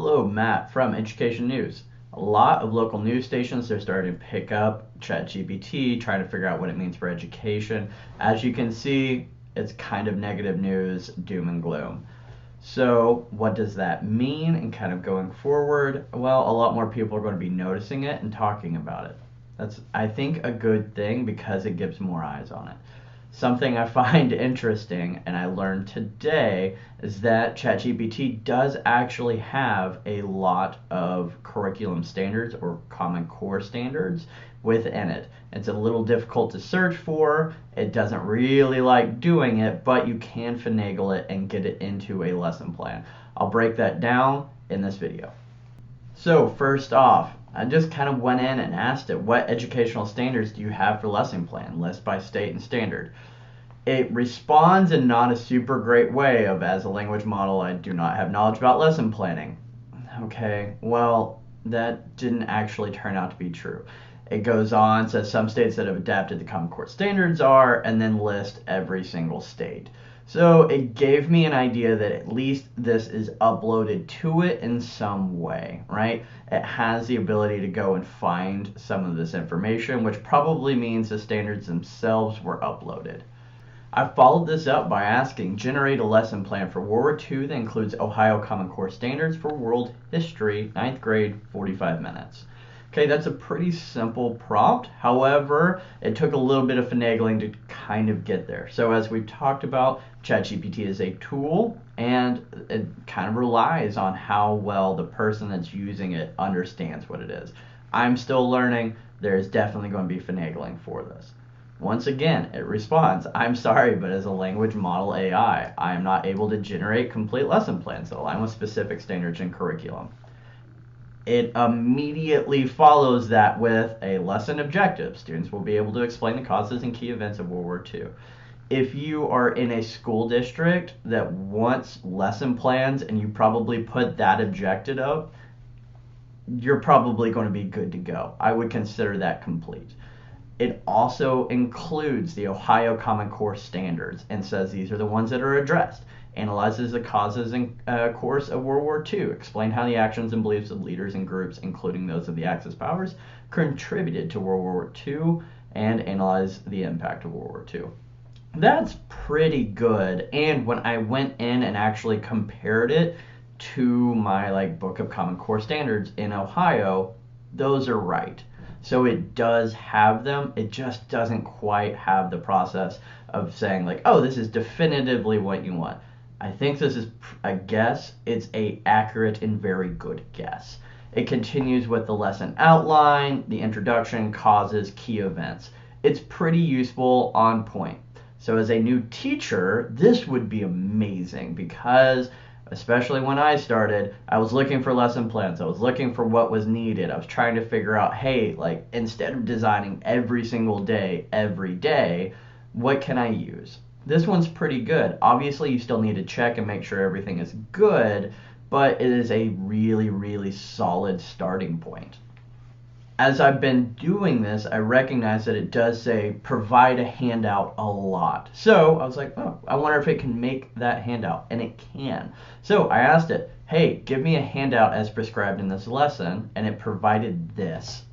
Hello, Matt from Education News. A lot of local news stations are starting to pick up ChatGPT, trying to figure out what it means for education. As you can see, it's kind of negative news, doom and gloom. So, what does that mean? And kind of going forward, well, a lot more people are going to be noticing it and talking about it. That's, I think, a good thing because it gives more eyes on it. Something I find interesting and I learned today is that ChatGPT does actually have a lot of curriculum standards or Common Core standards within it. It's a little difficult to search for. It doesn't really like doing it, but you can finagle it and get it into a lesson plan. I'll break that down in this video. So first off, I just kind of went in and asked it, what educational standards do you have for lesson plan? List by state and standard. It responds in not a super great way of, as a language model, I do not have knowledge about lesson planning. Okay, well, that didn't actually turn out to be true. It goes on, says some states that have adapted the Common Core standards are, and then list every single state. So it gave me an idea that at least this is uploaded to it in some way, right? It has the ability to go and find some of this information, which probably means the standards themselves were uploaded. I followed this up by asking, generate a lesson plan for World War II that includes Ohio Common Core standards for world history, 9th grade, 45 minutes. Okay, that's a pretty simple prompt. However, it took a little bit of finagling to kind of get there. So as we've talked about, ChatGPT is a tool and it kind of relies on how well the person that's using it understands what it is. I'm still learning. There's definitely going to be finagling for this. Once again, it responds, I'm sorry, but as a language model AI, I am not able to generate complete lesson plans that align with specific standards and curriculum. It immediately follows that with a lesson objective. Students will be able to explain the causes and key events of World War II. If you are in a school district that wants lesson plans and you probably put that objective up, you're probably going to be good to go. I would consider that complete. It also includes the Ohio Common Core standards and says these are the ones that are addressed. Analyzes the causes and course of World War II. Explain how the actions and beliefs of leaders and groups, including those of the Axis powers, contributed to World War II, and analyze the impact of World War II. That's pretty good. And when I went in and actually compared it to my Book of Common Core standards in Ohio, those are right. So it does have them, it just doesn't quite have the process of saying oh, this is definitively what you want. I think this is a guess. It's a accurate and very good guess. It continues with the lesson outline, the introduction, causes, key events. It's pretty useful, on point. So as a new teacher, this would be amazing because especially when I started, I was looking for lesson plans. I was looking for what was needed. I was trying to figure out, hey, instead of designing every single day, every day, what can I use? This one's pretty good. Obviously, you still need to check and make sure everything is good, but it is a really, really solid starting point. As I've been doing this, I recognize that it does say provide a handout a lot. So I was like, oh, I wonder if it can make that handout, and it can. So I asked it, hey, give me a handout as prescribed in this lesson, and it provided this,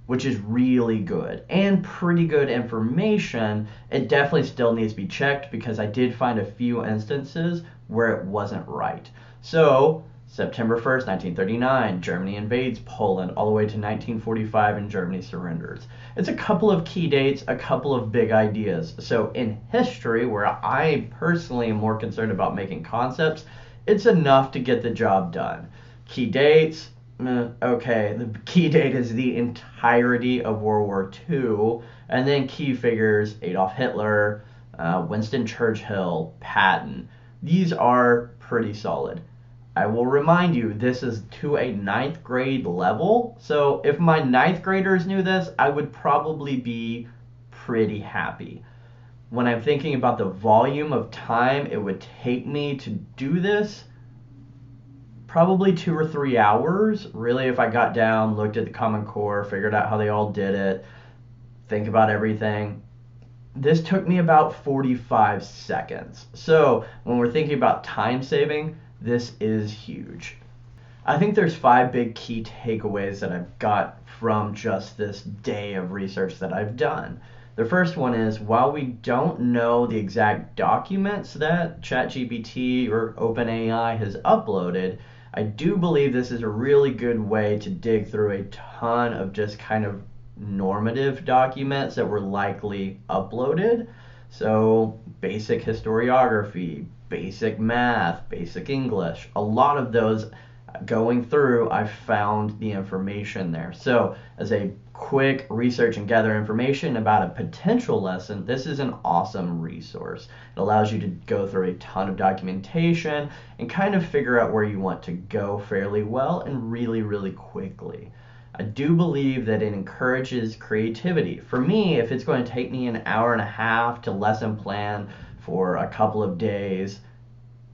which is really good and pretty good information. It definitely still needs to be checked because I did find a few instances where it wasn't right. So September 1st, 1939, Germany invades Poland, all the way to 1945 and Germany surrenders. It's a couple of key dates, a couple of big ideas. So in history, where I personally am more concerned about making concepts, it's enough to get the job done. Key dates, okay, the key date is the entirety of World War II, and then key figures, Adolf Hitler, Winston Churchill, Patton. These are pretty solid. I will remind you, this is to a 9th grade level, so if my 9th graders knew this, I would probably be pretty happy. When I'm thinking about the volume of time it would take me to do this, probably 2 or 3 hours, really, if I got down, looked at the Common Core, figured out how they all did it, think about everything. This took me about 45 seconds. So when we're thinking about time saving, this is huge. I think there's five big key takeaways that I've got from just this day of research that I've done. The first one is while we don't know the exact documents that ChatGPT or OpenAI has uploaded, I do believe this is a really good way to dig through a ton of just kind of normative documents that were likely uploaded. So, basic historiography, basic math, basic English, a lot of those going through, I found the information there. So, as a quick research and gather information about a potential lesson, this is an awesome resource. It allows you to go through a ton of documentation and kind of figure out where you want to go fairly well and really, really quickly. I do believe that it encourages creativity. For me, if it's going to take me an hour and a half to lesson plan for a couple of days,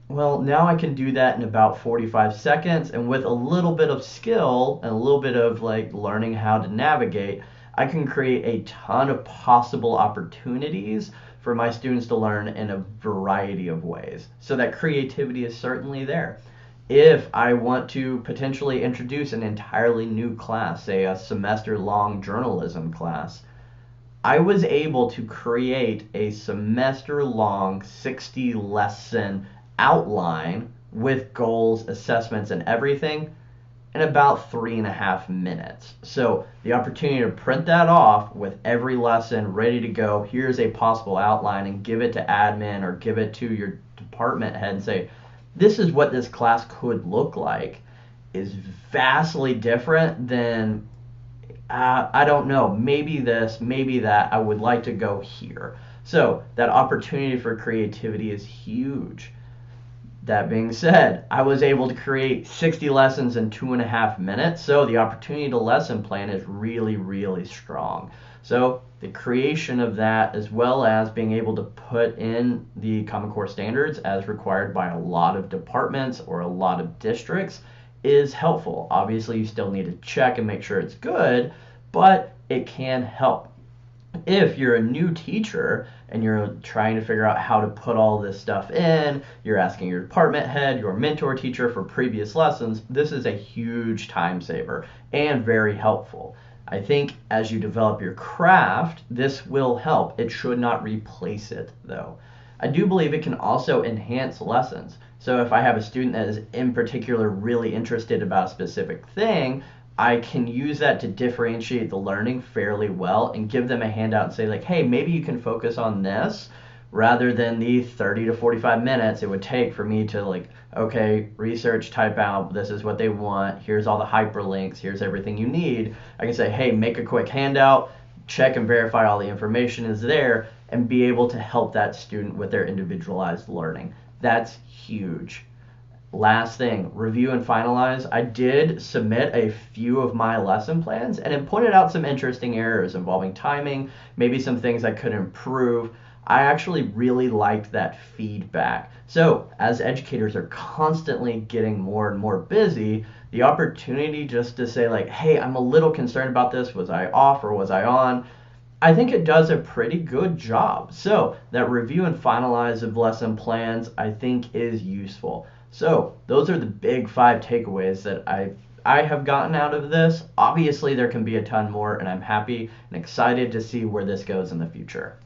well, now I can do that in about 45 seconds, and with a little bit of skill and a little bit of like learning how to navigate, I can create a ton of possible opportunities for my students to learn in a variety of ways. So that creativity is certainly there. If I want to potentially introduce an entirely new class, say a semester long journalism class, I was able to create a semester long 60 lesson outline with goals, assessments, and everything in about 3.5 minutes. So the opportunity to print that off with every lesson ready to go, here's a possible outline, and give it to admin or give it to your department head and say, this is what this class could look like, is vastly different than I don't know, maybe this, maybe that, I would like to go here. So that opportunity for creativity is huge. That being said, I was able to create 60 lessons in 2.5 minutes, so the opportunity to lesson plan is really, really strong. So the creation of that, as well as being able to put in the Common Core standards as required by a lot of departments or a lot of districts, is helpful. Obviously, you still need to check and make sure it's good, but it can help. If you're a new teacher and you're trying to figure out how to put all this stuff in, you're asking your department head, your mentor teacher for previous lessons, this is a huge time saver and very helpful. I think as you develop your craft, this will help. It should not replace it, though. I do believe it can also enhance lessons. So if I have a student that is in particular really interested about a specific thing, I can use that to differentiate the learning fairly well and give them a handout and say like, hey, maybe you can focus on this rather than the 30 to 45 minutes it would take for me to like, okay, research, type out, this is what they want, here's all the hyperlinks, here's everything you need. I can say, hey, make a quick handout, check and verify all the information is there, and be able to help that student with their individualized learning. That's huge. Last thing, review and finalize. I did submit a few of my lesson plans and it pointed out some interesting errors involving timing, maybe some things I could improve. I actually really liked that feedback. So, as educators are constantly getting more and more busy, the opportunity just to say like, hey, I'm a little concerned about this. Was I off or was I on? I think it does a pretty good job. So that review and finalize of lesson plans, I think, is useful. So those are the big 5 takeaways that I have gotten out of this. Obviously, there can be a ton more, and I'm happy and excited to see where this goes in the future.